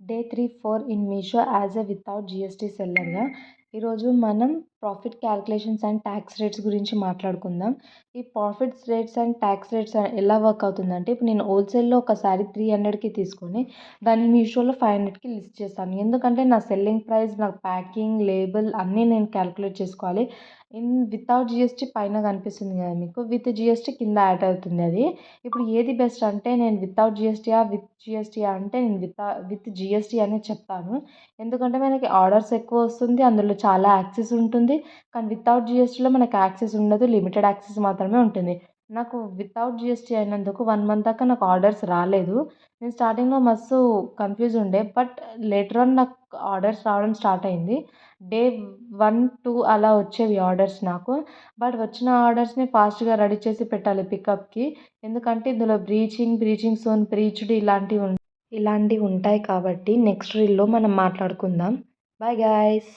Day 3, 4 in Meesho as a without GST సెల్లర్‌గా ఈరోజు మనం profit calculations and tax rates గురించి మాట్లాడుకుందాం. ఈ profits rates and tax rates ఎలా వర్క్ అవుతుందంటే, ఇప్పుడు నేను హోల్‌సేల్‌లో ఒక శారీ 300కి తీసుకొని దాన్ని మీషోలో 500కి లిస్ట్ చేశాను. ఎందుకంటే నా సెల్లింగ్ ప్రైస్, నా ప్యాకింగ్, లేబుల్ అన్నీ నేను క్యాలిక్యులేట్ చేసుకోవాలి. వితౌట్ జీఎస్టీ పైన కనిపిస్తుంది కదా మీకు, విత్ జీఎస్టీ కింద యాడ్ అవుతుంది అది. ఇప్పుడు ఏది బెస్ట్ అంటే, నేను వితౌట్ జీఎస్టీయా, విత్ జీఎస్టీయా అంటే నేను విత్ జీఎస్టీ అనే చెప్తాను. ఎందుకంటే మనకి ఆర్డర్స్ ఎక్కువ వస్తుంది, అందులో చాలా యాక్సెస్ ఉంటుంది. కానీ వితౌట్ జీఎస్టీలో మనకు యాక్సెస్ ఉండదు, లిమిటెడ్ యాక్సెస్ మాత్రమే ఉంటుంది. నాకు వితౌట్ జీఎస్టీ అయినందుకు 1 మంత్ దాకా నాకు ఆర్డర్స్ రాలేదు. నేను స్టార్టింగ్‌లో మస్తు కన్‌ఫ్యూజ్ ఉండే. బట్ లేటర్ ఆన్ నాకు ఆర్డర్స్ రావడం స్టార్ట్ అయింది. డే 1, 2 అలా వచ్చేవి ఆర్డర్స్ నాకు. బట్ వచ్చిన ఆర్డర్స్‌ని ఫాస్ట్‌గా రెడీ చేసి పెట్టాలి పికప్‌కి. ఎందుకంటే ఇందులో బ్రీచింగ్ సోన్ బ్రీచ్డ్ ఇలాంటివి ఉంటాయి కాబట్టి నెక్స్ట్ రీల్‌లో మనం మాట్లాడుకుందాం. Bye guys.